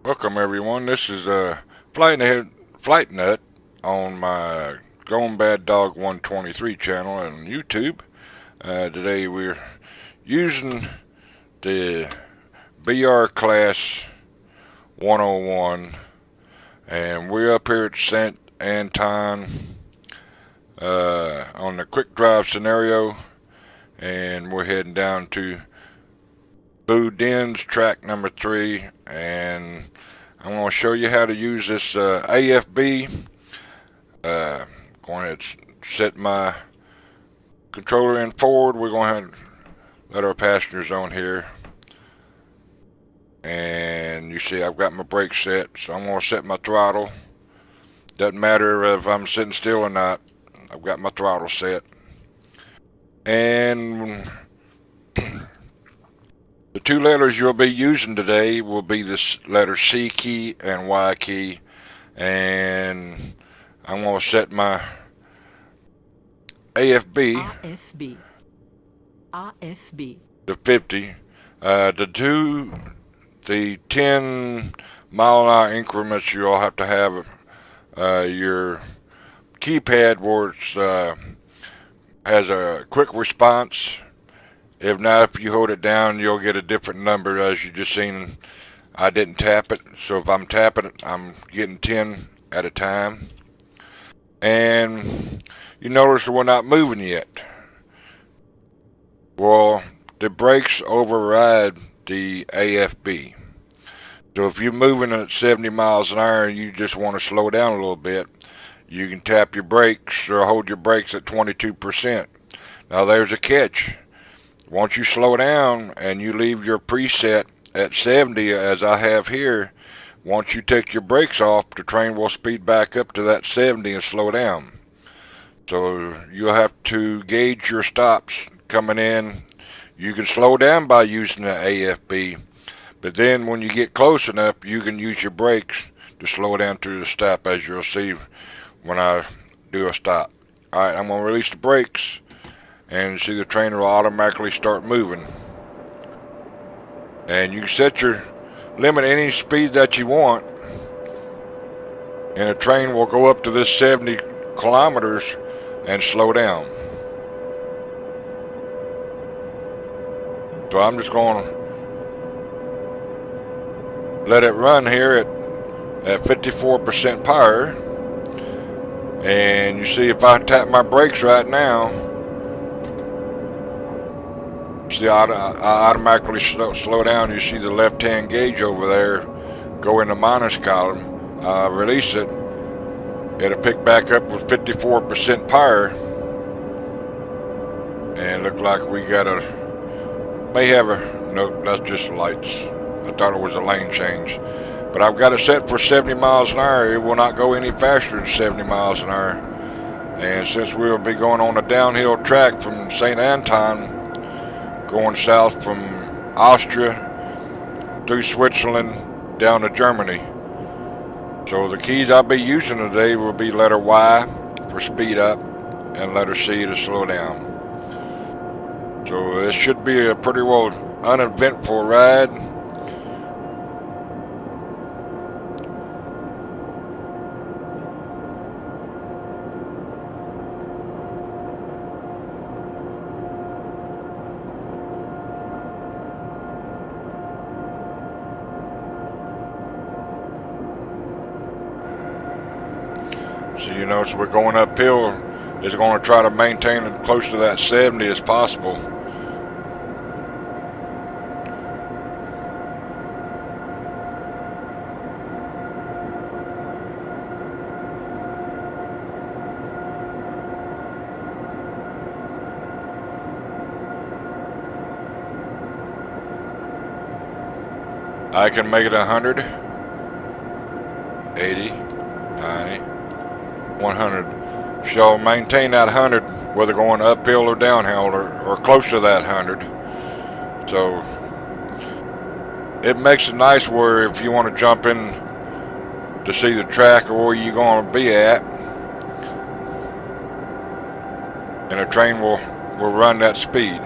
Welcome everyone. This is Flight Nut on my Going Bad Dog 123 channel on YouTube. Today we're using the BR Class 101, and we're up here at St. Anton on the quick drive scenario, and we're heading down to Boudin's track number 3, and I'm going to show you how to use this AFB. Going ahead and set my controller in forward. We're going to let our passengers on here, and you see I've got my brakes set, so I'm going to set my throttle. Doesn't matter if I'm sitting still or not, I've got my throttle set. And the two letters you'll be using today will be this letter C key and Y key, and I'm going to set my AFB to 50. The 10 mile an hour increments, you'll have to have your keypad where it has a quick response. If not, if you hold it down, you'll get a different number. As you just seen, I didn't tap it, so if I'm tapping it, I'm getting 10 at a time. And you notice we're not moving yet. Well, the brakes override the AFB. So if you're moving at 70 miles an hour and you just want to slow down a little bit, you can tap your brakes or hold your brakes at 22%. Now there's a catch. Once you slow down and you leave your preset at 70, as I have here, once you take your brakes off, the train will speed back up to that 70 and slow down. So you'll have to gauge your stops coming in. You can slow down by using the AFB, but then when you get close enough, you can use your brakes to slow down to the stop, as you'll see when I do a stop. Alright, I'm going to release the brakes, and see the train will automatically start moving. And you can set your limit any speed that you want, and the train will go up to this 70 kilometers and slow down. So I'm just going to let it run here at 54% power. And you see if I tap my brakes right now, see I automatically slow down. You see the left hand gauge over there go in the minus column. Release it, it'll pick back up with 54% power, and look like we got may have a, nope, that's just lights. I thought it was a lane change, but I've got it set for 70 miles an hour. It will not go any faster than 70 miles an hour. And since we'll be going on a downhill track from St. Anton, going south from Austria through Switzerland down to Germany. So the keys I'll be using today will be letter Y for speed up and letter C to slow down. So this should be a pretty well uneventful ride. So you notice we're going uphill. It's going to try to maintain it close to that 70 as possible. I can make it 100, 80, 90, 100. Shall maintain that 100 whether going uphill or downhill or close to that 100. So it makes it nice where if you want to jump in to see the track or where you're going to be at, and the train will run that speed.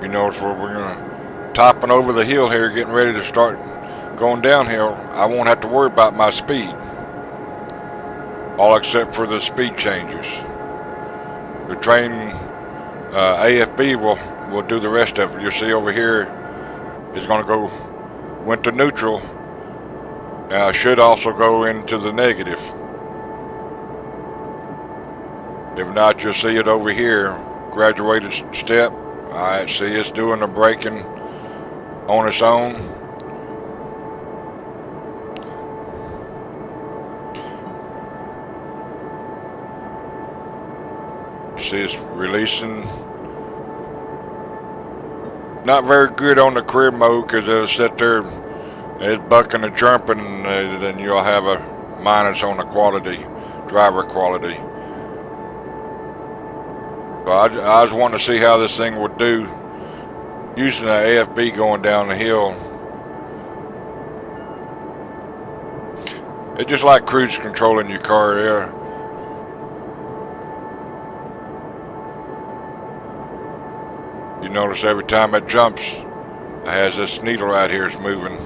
You notice where we're gonna topping over the hill here, getting ready to start going downhill. I won't have to worry about my speed, all except for the speed changes. The train AFB will do the rest of it. You'll see over here is going to went to neutral. Now should also go into the negative. If not, you'll see it over here, graduated step. Alright, see it's doing the braking on its own. See it's releasing. Not very good on the career mode because it'll sit there, it's bucking and jumping, and then you'll have a minus on the quality, driver quality. But I just wanted to see how this thing would do using the AFB going down the hill. It's just like cruise control in your car there. You notice every time it jumps, it has this needle right here is moving.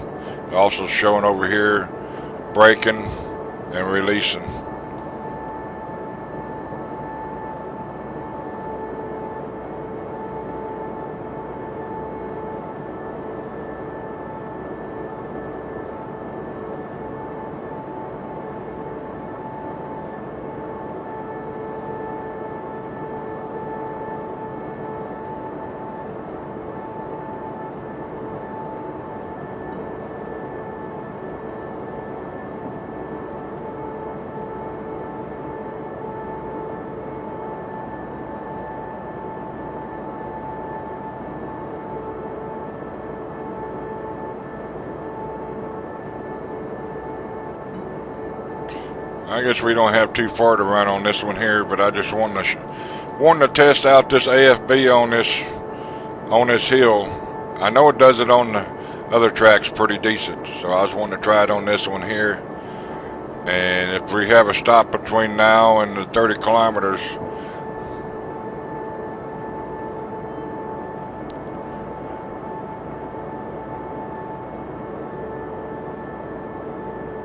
Also showing over here, braking and releasing. I guess we don't have too far to run on this one here, but I just wanted to test out this AFB on this hill. I know it does it on the other tracks pretty decent, so I was wanting to try it on this one here. And if we have a stop between now and the 30 kilometers,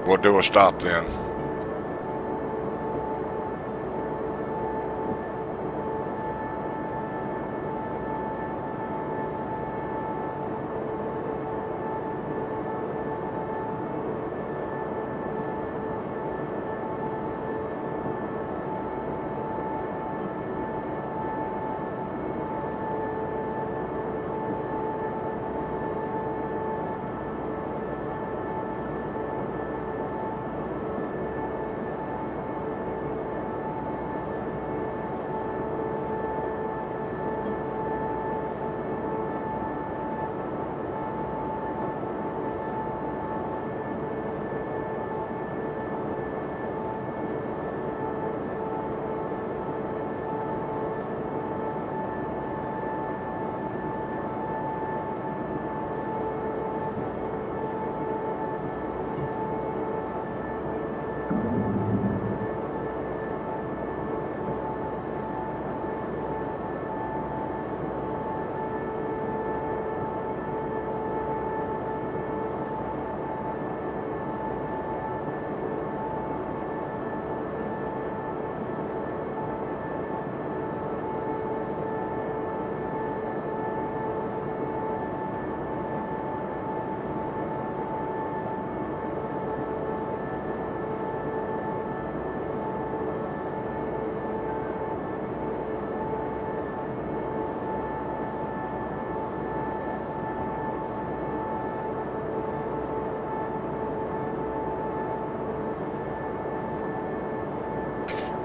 we'll do a stop then.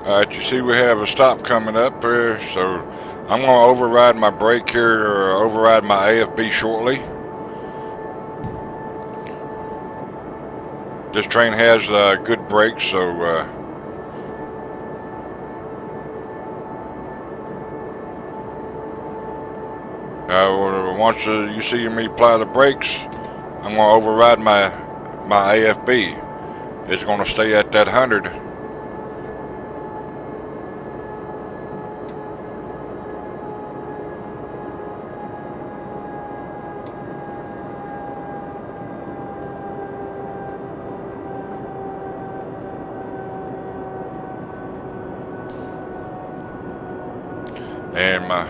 Alright, you see we have a stop coming up here, so I'm going to override my brake here, or override my AFB shortly. This train has good brakes, so once you see me apply the brakes, I'm going to override my AFB. It's going to stay at that 100. And my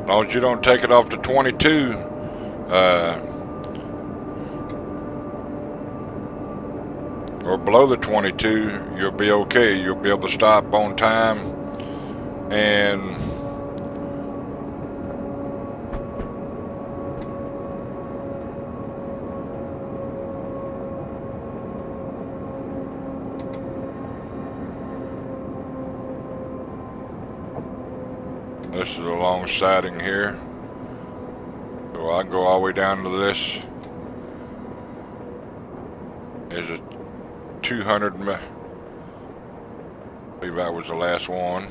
as long as you don't take it off to 22, or below the 22, you'll be okay. You'll be able to stop on time. And this is a long siding here, so I can go all the way down to this. There's a 200, I believe that was the last one.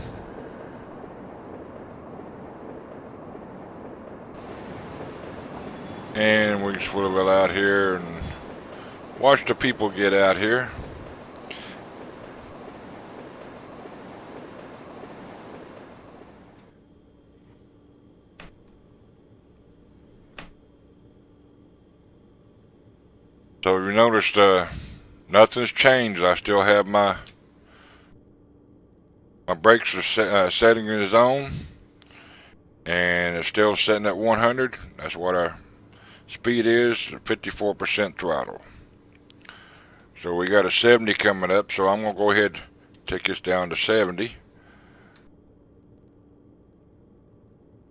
And we can swivel out here and watch the people get out here. So you noticed nothing's changed. I still have my brakes are setting in the zone, and it's still setting at 100. That's what our speed is, 54% throttle. So we got a 70 coming up, so I'm going to go ahead and take this down to 70.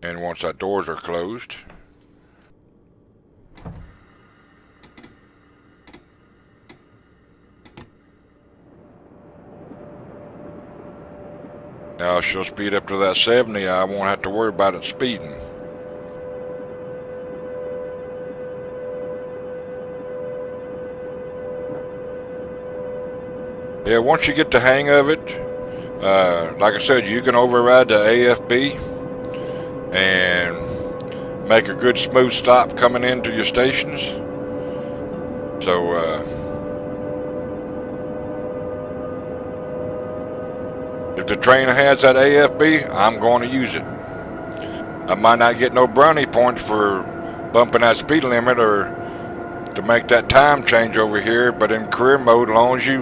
And once our doors are closed, now she'll speed up to that 70. I won't have to worry about it speeding. Yeah, once you get the hang of it, like I said, you can override the AFB and make a good smooth stop coming into your stations. So if the train has that AFB, I'm going to use it. I might not get no brownie points for bumping that speed limit or to make that time change over here, but in career mode, as long as you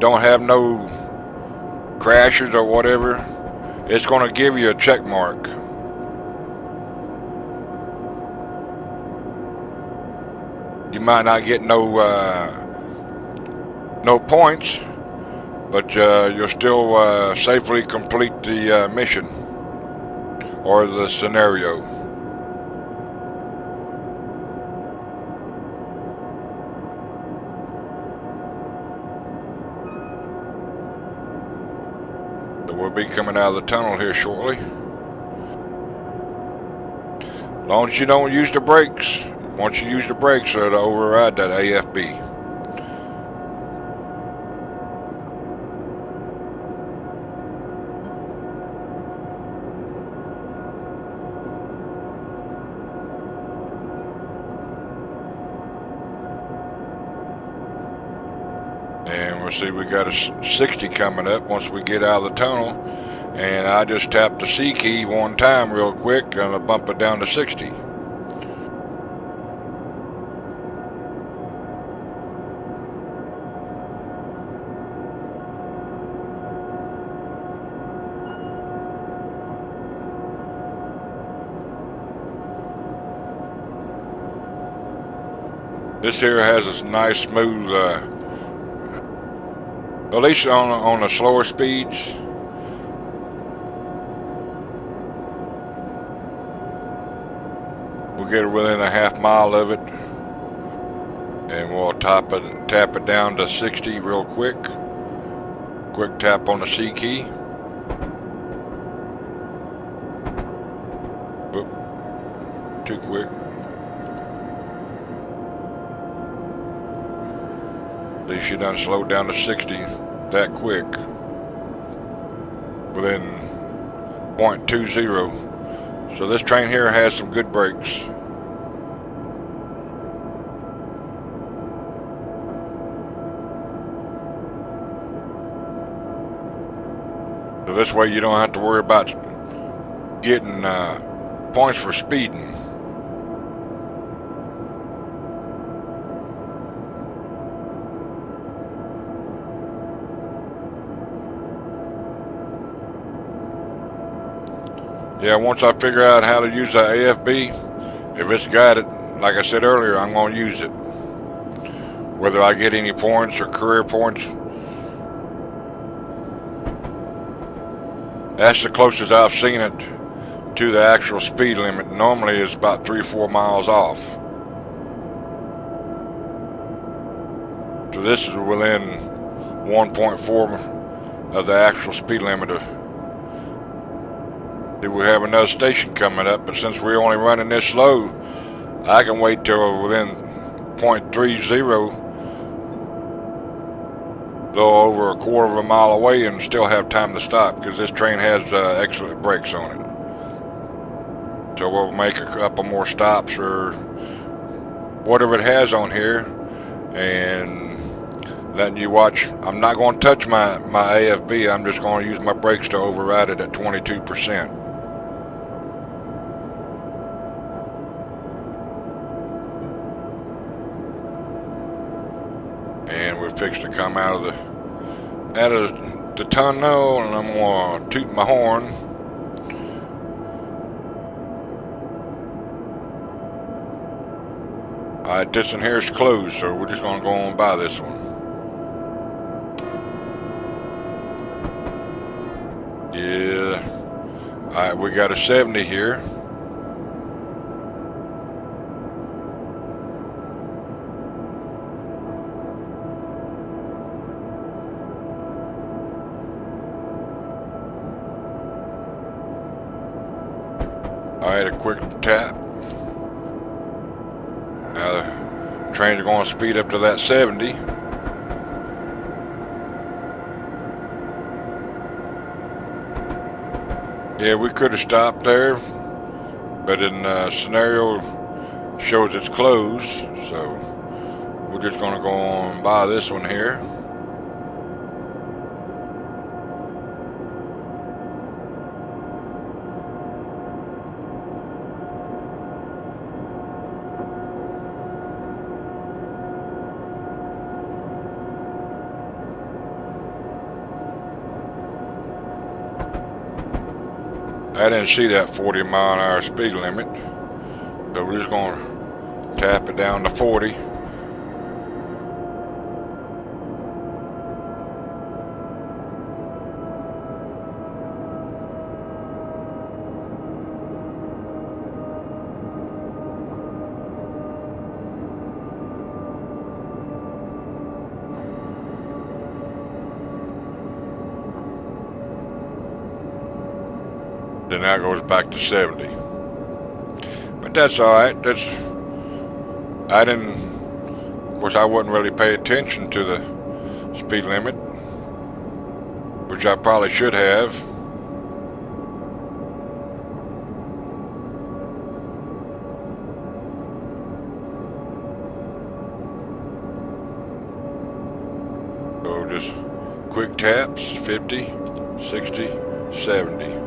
don't have no crashes or whatever, it's going to give you a check mark. You might not get no points, but you'll still safely complete the mission or the scenario. We'll be coming out of the tunnel here shortly. As long as you don't use the brakes. Once you use the brakes, it'll override that AFB. And we'll see we got a 60 coming up once we get out of the tunnel. And I just tapped the C key one time real quick and I'll bump it down to 60. This here has a nice smooth, at least on the slower speeds. We'll get within a half mile of it, and we'll tap it down to 60 real quick. Quick tap on the C key. Whoop, too quick. At least you done slowed down to 60 that quick within 0.20. So this train here has some good brakes. So this way you don't have to worry about getting points for speeding. Yeah, once I figure out how to use the AFB, if it's got it, like I said earlier, I'm going to use it. Whether I get any points or career points, that's the closest I've seen it to the actual speed limit. Normally it's about 3-4 miles off. So this is within 1.4 of the actual speed limit. We have another station coming up, but since we're only running this slow, I can wait till within 0.30, though over a quarter of a mile away, and still have time to stop because this train has excellent brakes on it. So we'll make a couple more stops or whatever it has on here and letting you watch. I'm not going to touch my AFB. I'm just going to use my brakes to override it at 22%. And we're fixed to come out of the tunnel, and I'm gonna toot my horn. Alright, this one here is closed, so we're just gonna go on by this one. Yeah. Alright, we got a 70 here. Alright, a quick tap. Now the trains are going to speed up to that 70. Yeah, we could have stopped there, but in the scenario shows it's closed, so we're just going to go on by this one here. I didn't see that 40-mile-an-hour speed limit, so we're just going to tap it down to 40. Then that goes back to 70. But that's alright. Of course I wouldn't really pay attention to the speed limit, which I probably should have. So just quick taps, 50, 60, 70.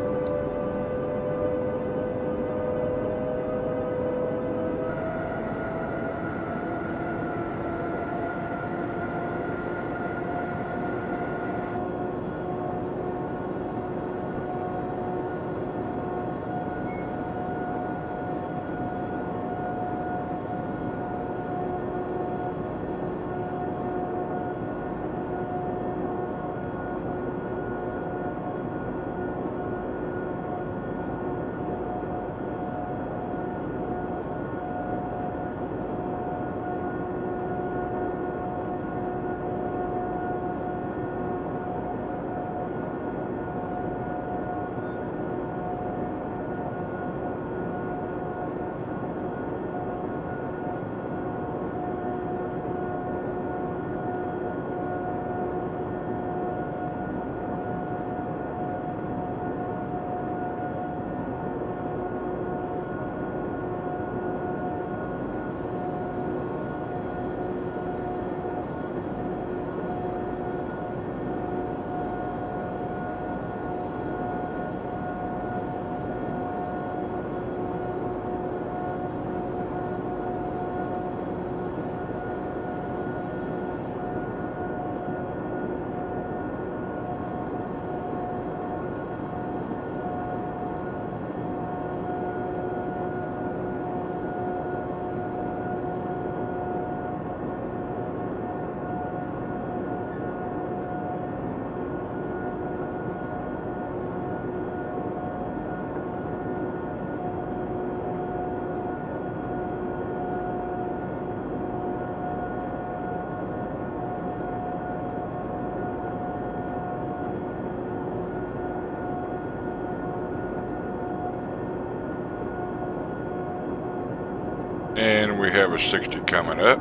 And we have a 60 coming up.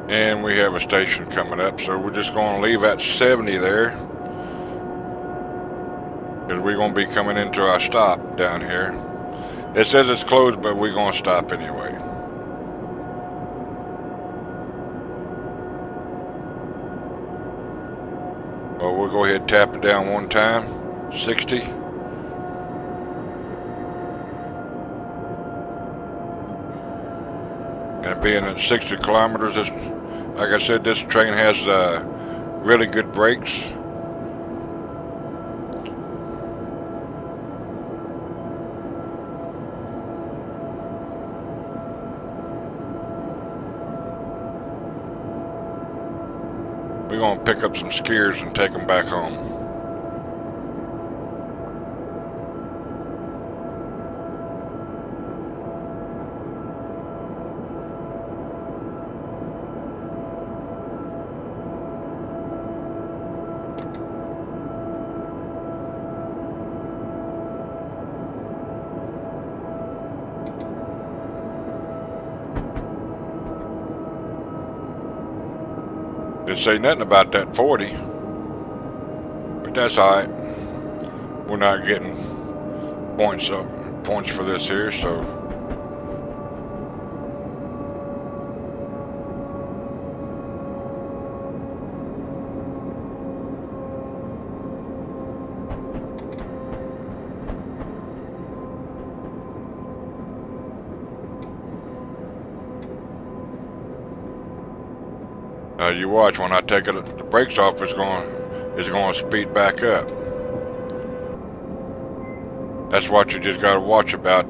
And we have a station coming up, so we're just going to leave at 70 there, because we're going to be coming into our stop down here. It says it's closed, but we're going to stop anyway. Well, we'll go ahead and tap it down one time, 60. And being at 60 kilometers, like I said, this train has really good brakes. We're going to pick up some skiers and take them back home. Didn't say nothing about that 40, but that's alright. We're not getting points for this here, so you watch when I take the brakes off, it's going to speed back up. That's what you just got to watch about.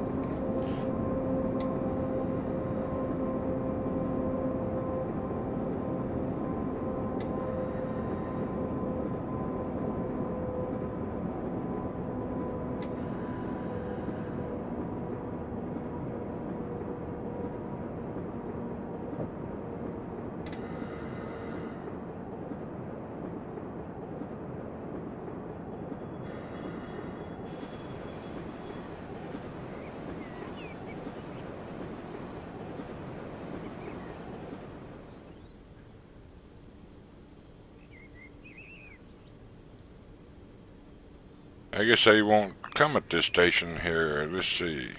I guess they won't come at this station here. Let's see.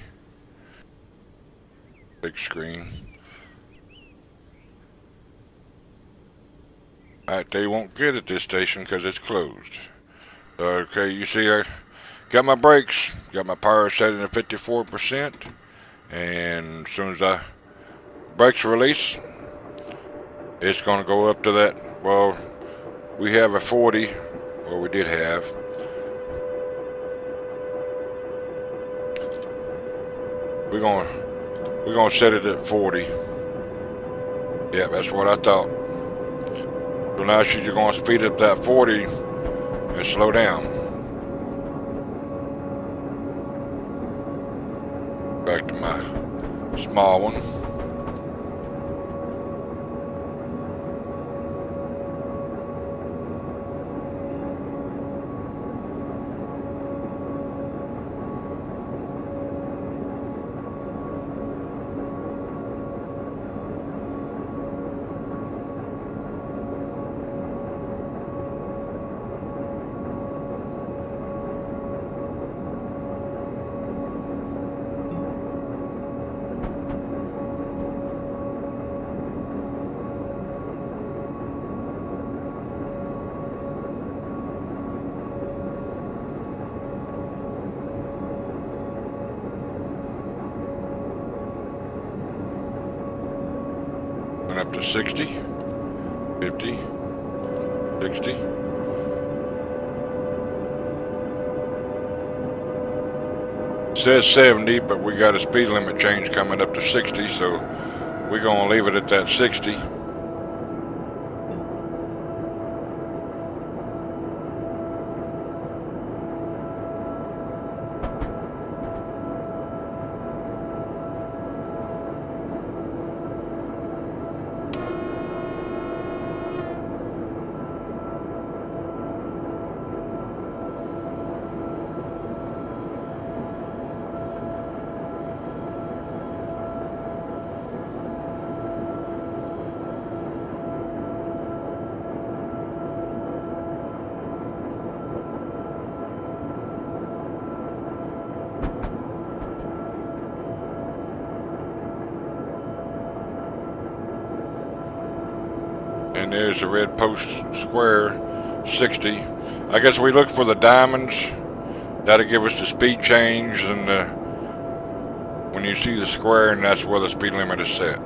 Big screen. Alright, they won't get at this station because it's closed. Okay, you see I got my brakes, got my power setting at 54%, and as soon as the brakes release, it's going to go up to that. Well, we have a 40, or we did have. We're gonna set it at 40. Yeah, that's what I thought. So now she's gonna speed up that 40 and slow down. Back to my small one. Up to 60, 50, 60. It says 70, but we got a speed limit change coming up to 60, so we're gonna leave it at that 60. And there's the red post square, 60. I guess we look for the diamonds. That'll give us the speed change, and when you see the square, and that's where the speed limit is set.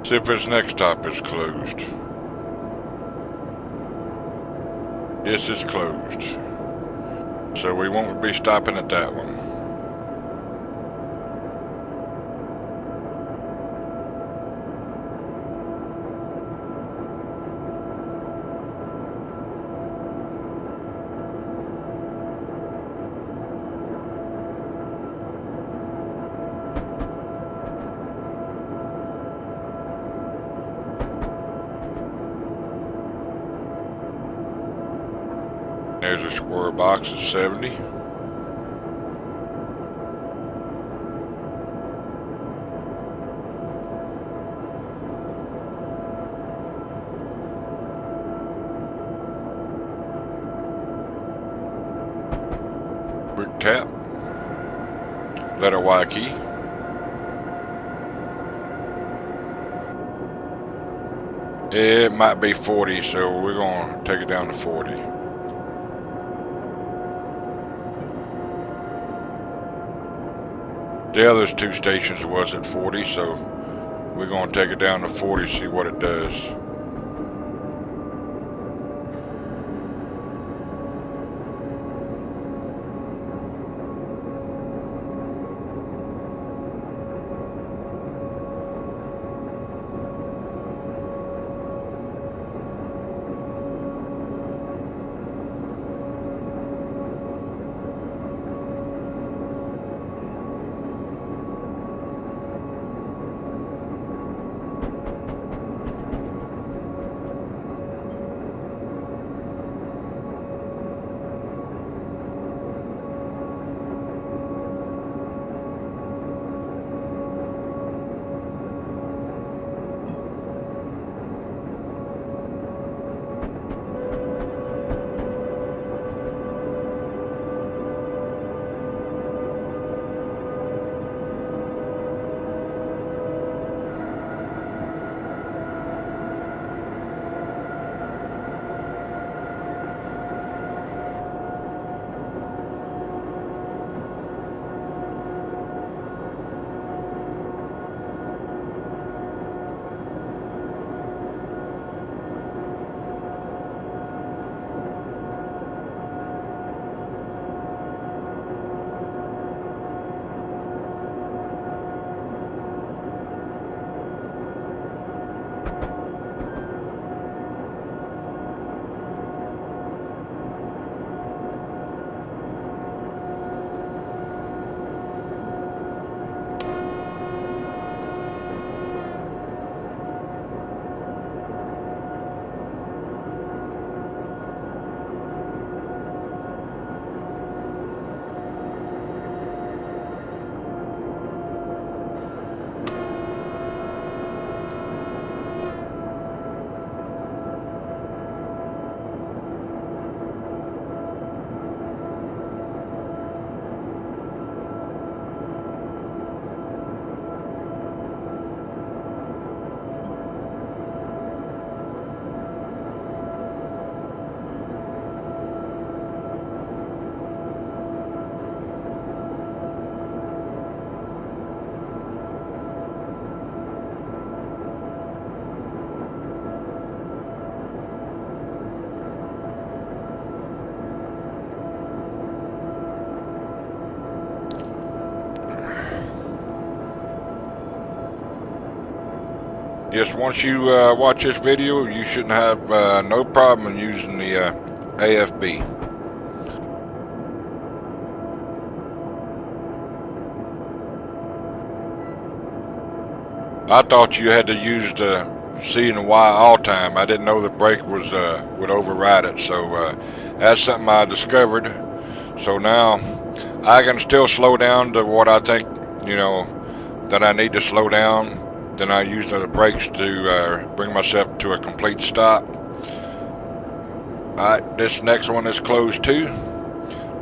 See if this next stop is closed. This is closed. So we won't be stopping at that one. There's a square box at 70. Quick tap. Letter Y key. It might be 40, so we're gonna take it down to 40. The other two stations was at 40, so we're going to take it down to 40, see what it does. Yes, once you watch this video, you shouldn't have no problem in using the AFB. I thought you had to use the C and the Y all time. I didn't know the brake was would override it. So that's something I discovered. So now I can still slow down to what I think, you know, that I need to slow down. Then I use the brakes to bring myself to a complete stop. Alright, this next one is closed too.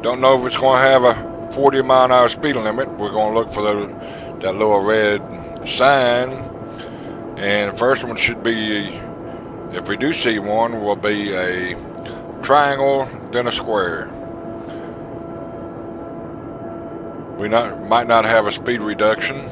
Don't know if it's going to have a 40-mile-an-hour speed limit. We're going to look for that little red sign. And the first one should be, if we do see one, will be a triangle, then a square. We might not have a speed reduction.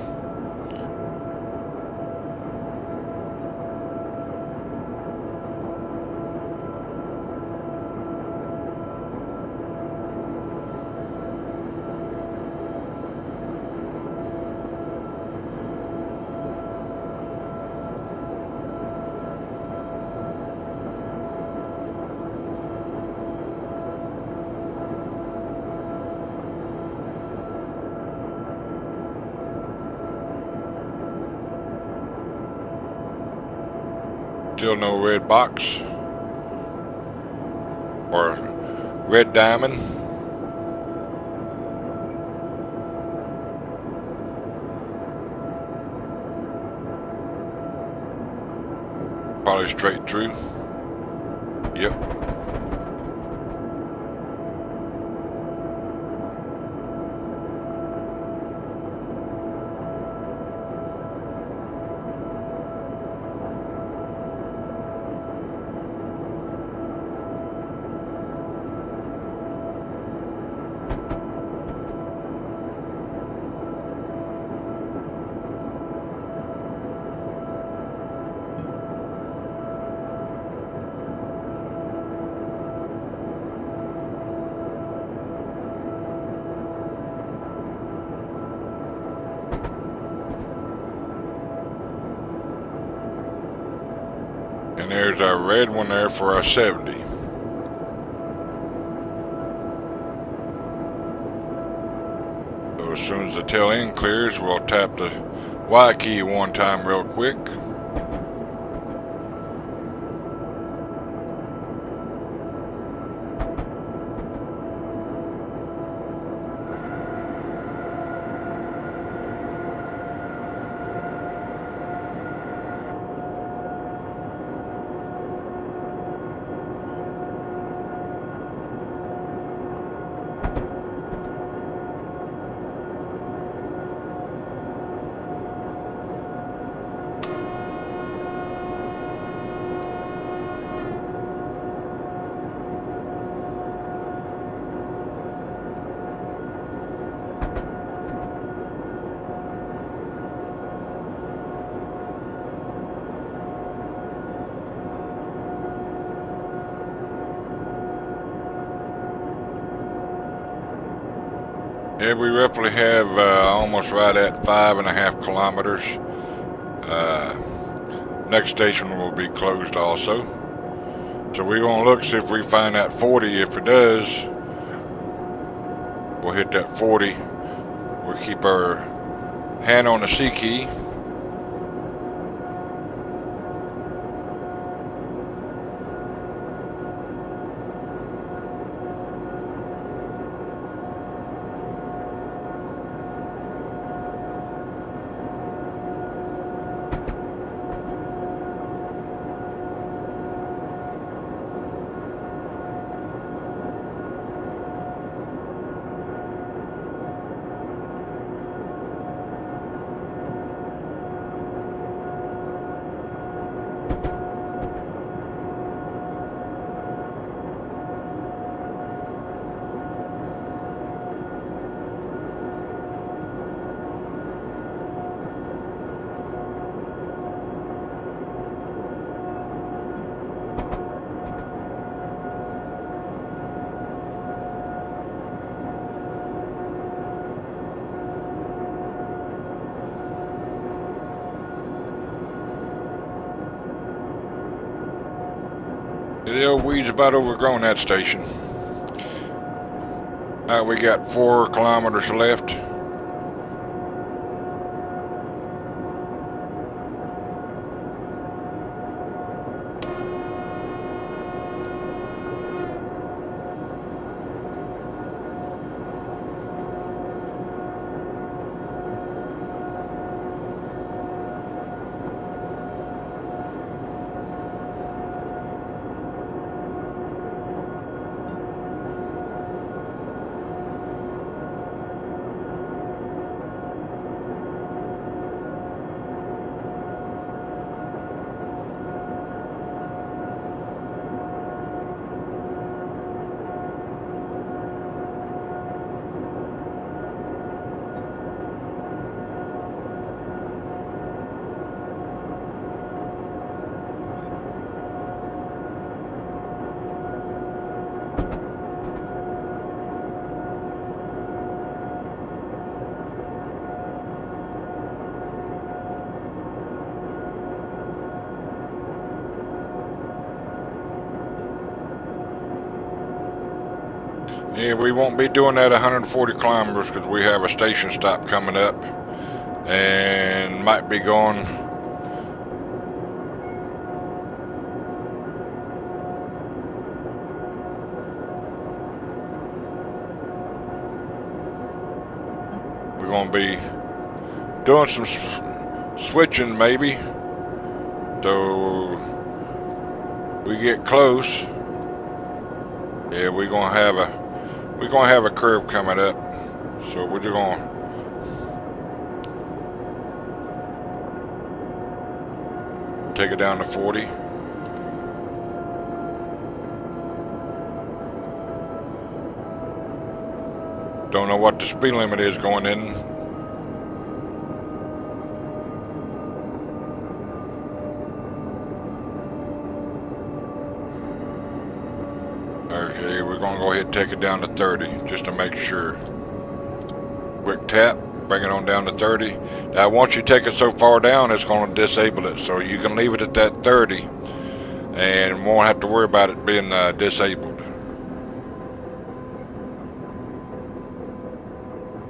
Still no red box or red diamond. Probably straight through. Yep. And there's our red one there for our 70. So as soon as the tail end clears, we'll tap the Y key one time real quick. Yeah, we roughly have almost right at 5.5 kilometers. Next station will be closed also. So we're going to look, see if we find that 40. If it does, we'll hit that 40. We'll keep our hand on the C key. The old weed's about overgrown that station. Now we got 4 kilometers left. Yeah, we won't be doing that 140 kilometers because we have a station stop coming up and might be going. We're going to be doing some switching maybe. So we get close. Yeah, we're gonna have a curve coming up. So we're just gonna take it down to 40. Don't know what the speed limit is going in. Okay, we're gonna go ahead and take it down to 30 just to make sure. Quick tap, bring it on down to 30. Now once you take it so far down, it's gonna disable it. So you can leave it at that 30 and won't have to worry about it being disabled.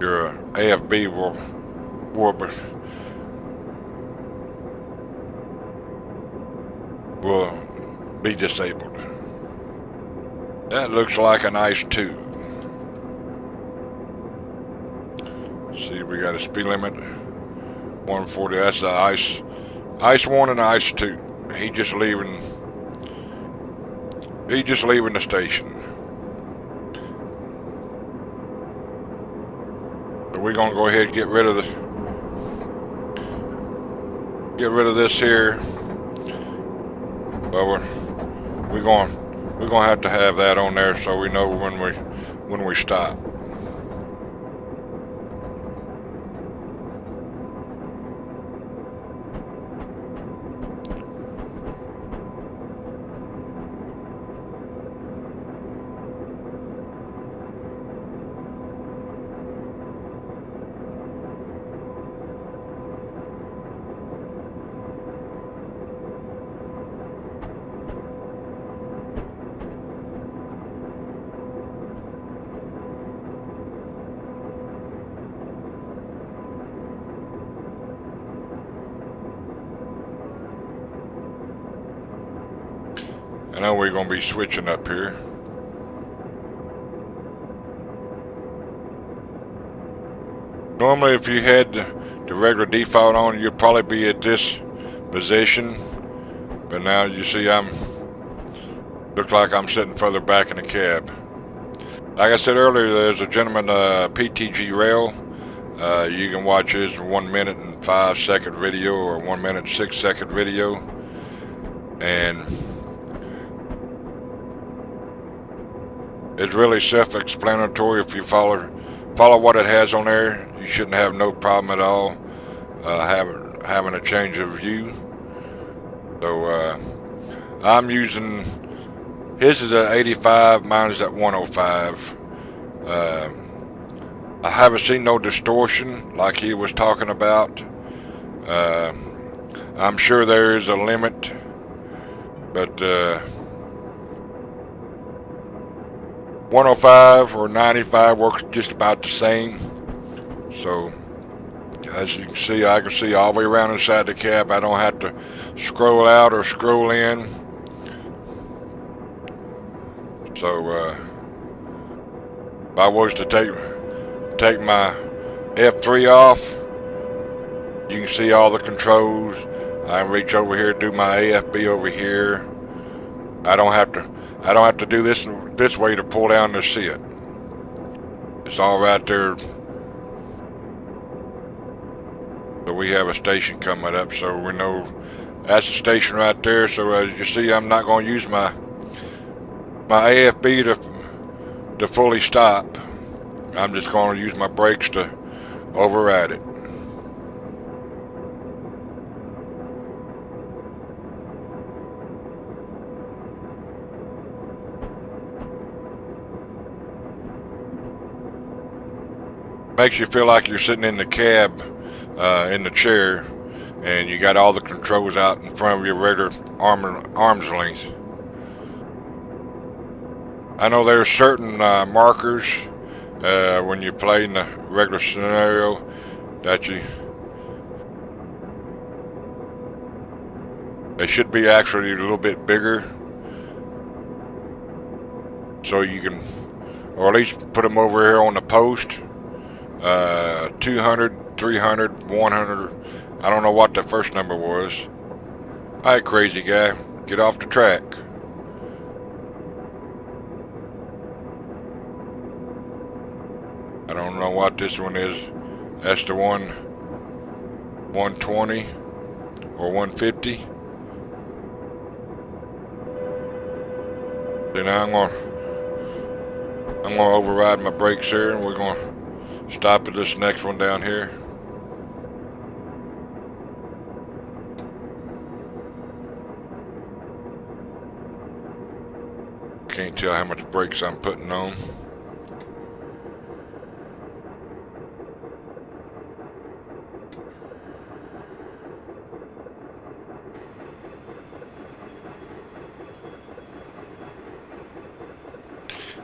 Your AFB will be disabled. That looks like an ICE 2. See, we got a speed limit 140. That's the ICE 1 and ICE 2. He just leaving the station. So we're gonna go ahead and get rid of this here. But we're gonna have to have that on there so we know when we stop. I know we're going to be switching up here. Normally if you had the regular default on, you'd probably be at this position. But now you see looks like I'm sitting further back in the cab. Like I said earlier, there's a gentleman, PTG Rail. You can watch his 1 minute and 5 second video or 1 minute 6 second video. And it's really self-explanatory. If you follow what it has on there, you shouldn't have no problem at all having a change of view. So I'm using, his is at 85, mine is at 105. I haven't seen no distortion like he was talking about. I'm sure there is a limit, but 105 or 95 works just about the same. So as you can see, I can see all the way around inside the cab. I don't have to scroll out or scroll in. So if I was to take my F3 off, you can see all the controls. I can reach over here, do my AFB over here. I don't have to do this way to pull down to see it. It's all right there. So we have a station coming up, so we know that's the station right there. So as you see, I'm not going to use my AFB to fully stop. I'm just going to use my brakes to override it. Makes you feel like you're sitting in the cab, in the chair, and you got all the controls out in front of your regular arm's length. I know there's certain markers when you play in the regular scenario that they should be actually a little bit bigger, so you can, or at least put them over here on the post. 200, 300, 100. I don't know what the first number was. Alright, crazy guy, get off the track. I don't know what this one is. That's the one, 120 or 150. Then I'm gonna override my brakes here, and we're gonna stop at this next one down here. Can't tell how much brakes I'm putting on.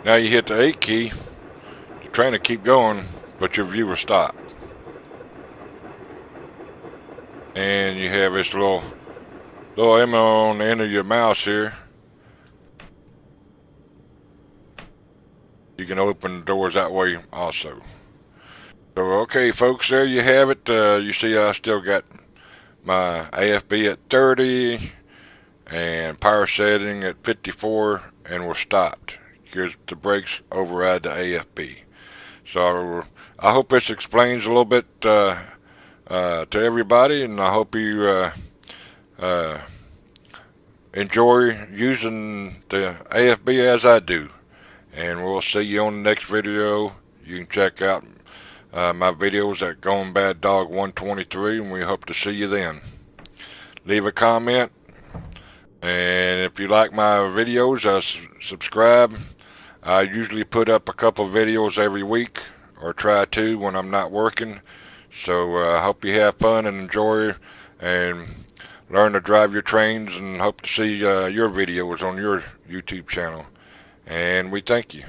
Now you hit the 8 key, you're trying to keep going, but your view will stop. And you have this little ammo on the end of your mouse here. You can open doors that way also. So okay folks, there you have it. You see I still got my AFB at 30 and power setting at 54, and we're stopped because the brakes override the AFB. So I hope this explains a little bit to everybody, and I hope you enjoy using the AFB as I do. And we'll see you on the next video. You can check out my videos at Gone Bad Dog 123, and we hope to see you then. Leave a comment, and if you like my videos, subscribe. I usually put up a couple of videos every week, or try to when I'm not working. So I hope you have fun and enjoy and learn to drive your trains, and hope to see your videos on your YouTube channel. And we thank you.